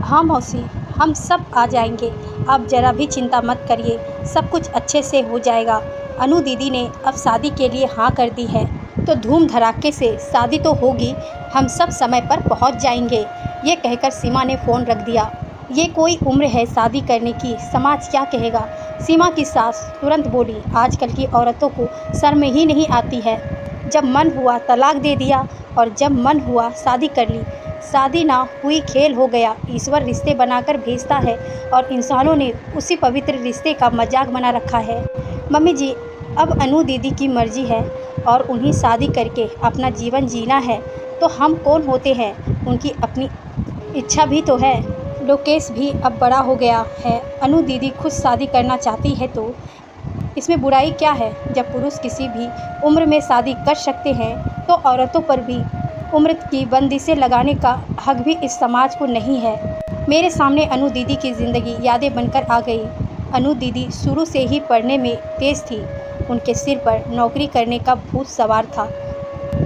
हाँ मौसी, हम सब आ जाएंगे। आप ज़रा भी चिंता मत करिए, सब कुछ अच्छे से हो जाएगा। अनु दीदी ने अब शादी के लिए हाँ कर दी है, तो धूम धड़ाके से शादी तो होगी। हम सब समय पर पहुंच जाएंगे। ये कहकर सीमा ने फ़ोन रख दिया। ये कोई उम्र है शादी करने की, समाज क्या कहेगा। सीमा की सास तुरंत बोली, आजकल की औरतों को शर्म ही नहीं आती है। जब मन हुआ तलाक दे दिया और जब मन हुआ शादी कर ली। शादी ना हुई खेल हो गया। ईश्वर रिश्ते बनाकर भेजता है और इंसानों ने उसी पवित्र रिश्ते का मजाक बना रखा है। मम्मी जी, अब अनु दीदी की मर्जी है और उन्हें शादी करके अपना जीवन जीना है, तो हम कौन होते हैं। उनकी अपनी इच्छा भी तो है। लोकेश भी अब बड़ा हो गया है। अनु दीदी खुद शादी करना चाहती है तो इसमें बुराई क्या है। जब पुरुष किसी भी उम्र में शादी कर सकते हैं, तो औरतों पर भी उम्र की बंदिशें लगाने का हक भी इस समाज को नहीं है। मेरे सामने अनु दीदी की ज़िंदगी यादें बनकर आ गई। अनु दीदी शुरू से ही पढ़ने में तेज़ थी। उनके सिर पर नौकरी करने का भूत सवार था।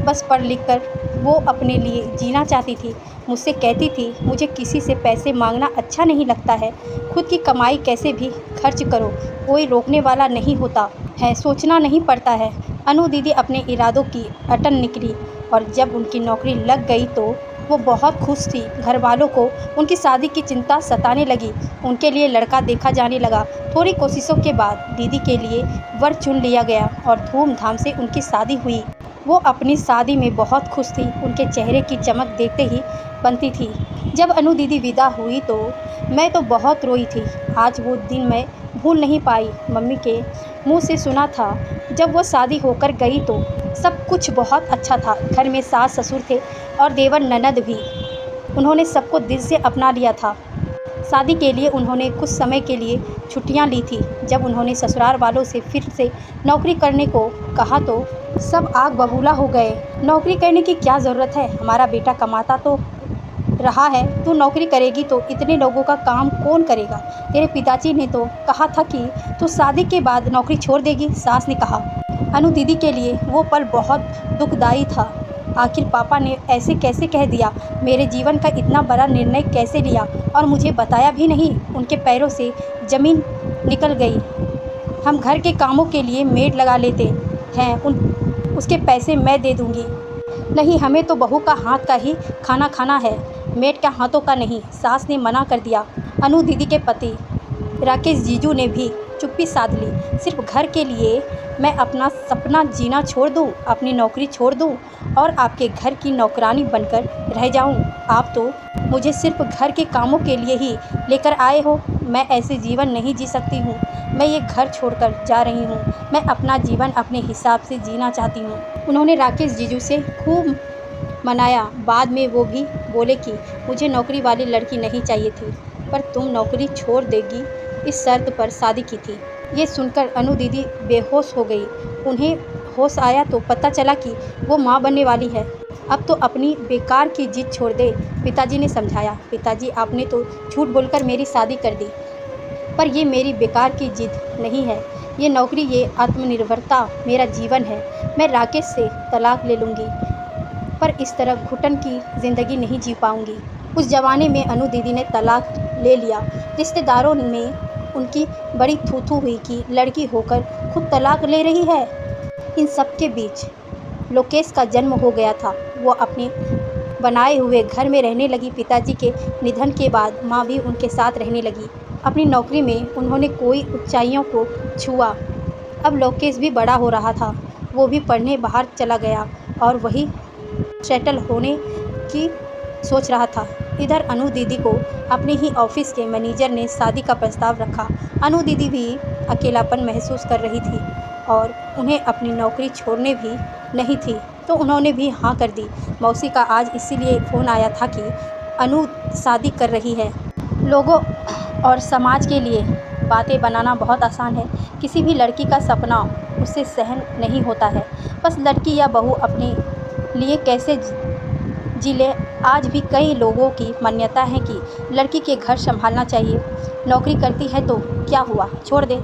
बस पढ़ लिख कर वो अपने लिए जीना चाहती थी। मुझसे कहती थी, मुझे किसी से पैसे मांगना अच्छा नहीं लगता है, खुद की कमाई कैसे भी खर्च करो, कोई रोकने वाला नहीं होता है, सोचना नहीं पड़ता है। अनु दीदी अपने इरादों की अटल निकली और जब उनकी नौकरी लग गई तो वो बहुत खुश थी। घर वालों को उनकी शादी की चिंता सताने लगी। उनके लिए लड़का देखा जाने लगा। थोड़ी कोशिशों के बाद दीदी के लिए वर चुन लिया गया और धूमधाम से उनकी शादी हुई। वो अपनी शादी में बहुत खुश थी। उनके चेहरे की चमक देखते ही बनती थी। जब अनु दीदी विदा हुई तो मैं तो बहुत रोई थी। आज वो दिन मैं भूल नहीं पाई। मम्मी के मुंह से सुना था, जब वो शादी होकर गई तो सब कुछ बहुत अच्छा था। घर में सास ससुर थे और देवर ननद भी। उन्होंने सबको दिल से अपना लिया था। शादी के लिए उन्होंने कुछ समय के लिए छुट्टियां ली थी। जब उन्होंने ससुराल वालों से फिर से नौकरी करने को कहा तो सब आग बबूला हो गए। नौकरी करने की क्या ज़रूरत है, हमारा बेटा कमाता तो रहा है, तू नौकरी करेगी तो इतने लोगों का काम कौन करेगा। तेरे पिताजी ने तो कहा था कि तू शादी के बाद नौकरी छोड़ देगी, सास ने कहा। अनु दीदी के लिए वो पल बहुत दुखदायी था। आखिर पापा ने ऐसे कैसे कह दिया, मेरे जीवन का इतना बड़ा निर्णय कैसे लिया और मुझे बताया भी नहीं। उनके पैरों से ज़मीन निकल गई। हम घर के कामों के लिए मेड लगा लेते हैं, उसके पैसे मैं दे दूंगी। नहीं, हमें तो बहू का हाथ का ही खाना खाना है, मेड के हाथों का नहीं, सास ने मना कर दिया। अनु दीदी के पति राकेश जीजू ने भी चुप्पी साध ली। सिर्फ घर के लिए मैं अपना सपना जीना छोड़ दूं, अपनी नौकरी छोड़ दूं और आपके घर की नौकरानी बनकर रह जाऊं। आप तो मुझे सिर्फ घर के कामों के लिए ही लेकर आए हो। मैं ऐसे जीवन नहीं जी सकती हूँ। मैं ये घर छोड़कर जा रही हूँ। मैं अपना जीवन अपने हिसाब से जीना चाहती हूँ। उन्होंने राकेश जीजू से खूब मनाया। बाद में वो भी बोले कि मुझे नौकरी वाली लड़की नहीं चाहिए थी, पर तुम नौकरी छोड़ देगी इस शर्त पर शादी की थी। ये सुनकर अनु दीदी बेहोश हो गई। उन्हें होश आया तो पता चला कि वो माँ बनने वाली है। अब तो अपनी बेकार की जिद छोड़ दे, पिताजी ने समझाया। पिताजी, आपने तो झूठ बोलकर मेरी शादी कर दी, पर ये मेरी बेकार की जिद नहीं है। ये नौकरी, ये आत्मनिर्भरता मेरा जीवन है। मैं राकेश से तलाक ले लूँगी, पर इस तरह घुटन की ज़िंदगी नहीं जी पाऊँगी। उस ज़माने में अनु दीदी ने तलाक ले लिया। रिश्तेदारों में उनकी बड़ी थू-थू हुई कि लड़की होकर खुद तलाक ले रही है। इन सब के बीच लोकेश का जन्म हो गया था। वो अपने बनाए हुए घर में रहने लगी। पिताजी के निधन के बाद माँ भी उनके साथ रहने लगी। अपनी नौकरी में उन्होंने कोई ऊंचाइयों को छुआ। अब लोकेश भी बड़ा हो रहा था। वो भी पढ़ने बाहर चला गया और वही सेटल होने की सोच रहा था। इधर अनु दीदी को अपने ही ऑफिस के मैनेजर ने शादी का प्रस्ताव रखा। अनु दीदी भी अकेलापन महसूस कर रही थी और उन्हें अपनी नौकरी छोड़ने भी नहीं थी, तो उन्होंने भी हाँ कर दी। मौसी का आज इसीलिए फ़ोन आया था कि अनु शादी कर रही है। लोगों और समाज के लिए बातें बनाना बहुत आसान है। किसी भी लड़की का सपना उससे सहन नहीं होता है। बस लड़की या बहू अपने लिए कैसे जी ले। आज भी कई लोगों की मान्यता है कि लड़की के घर संभालना चाहिए, नौकरी करती है तो क्या हुआ, छोड़ दे।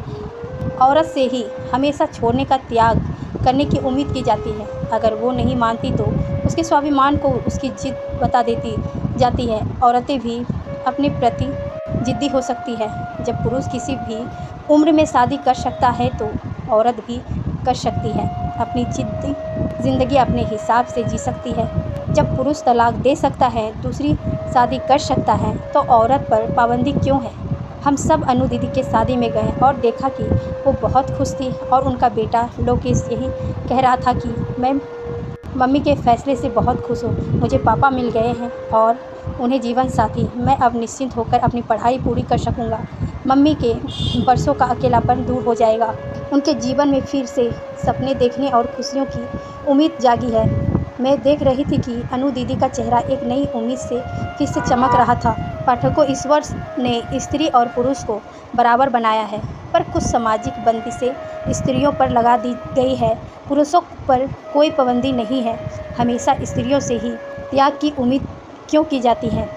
औरत से ही हमेशा छोड़ने का त्याग करने की उम्मीद की जाती है। अगर वो नहीं मानती तो उसके स्वाभिमान को उसकी जिद बता देती जाती है। औरतें भी अपने प्रति जिद्दी हो सकती है। जब पुरुष किसी भी उम्र में शादी कर सकता है तो औरत भी कर सकती है। अपनी ज़िंदगी अपने हिसाब से जी सकती है। जब पुरुष तलाक दे सकता है, दूसरी शादी कर सकता है, तो औरत पर पाबंदी क्यों है? हम सब अनु दीदी के शादी में गए और देखा कि वो बहुत खुश थी और उनका बेटा लोकेश यही कह रहा था कि मैं मम्मी के फ़ैसले से बहुत खुश हूँ। मुझे पापा मिल गए हैं और उन्हें जीवन साथी। मैं अब निश्चिंत होकर अपनी पढ़ाई पूरी कर सकूँगा। मम्मी के बरसों का अकेलापन दूर हो जाएगा। उनके जीवन में फिर से सपने देखने और खुशियों की उम्मीद जागी है। मैं देख रही थी कि अनु दीदी का चेहरा एक नई उम्मीद से फिर से चमक रहा था। पाठकों, ईश्वर ने स्त्री और पुरुष को बराबर बनाया है, पर कुछ सामाजिक बंदिशें स्त्रियों पर लगा दी गई है। पुरुषों पर कोई पाबंदी नहीं है। हमेशा स्त्रियों से ही त्याग की उम्मीद क्यों की जाती है?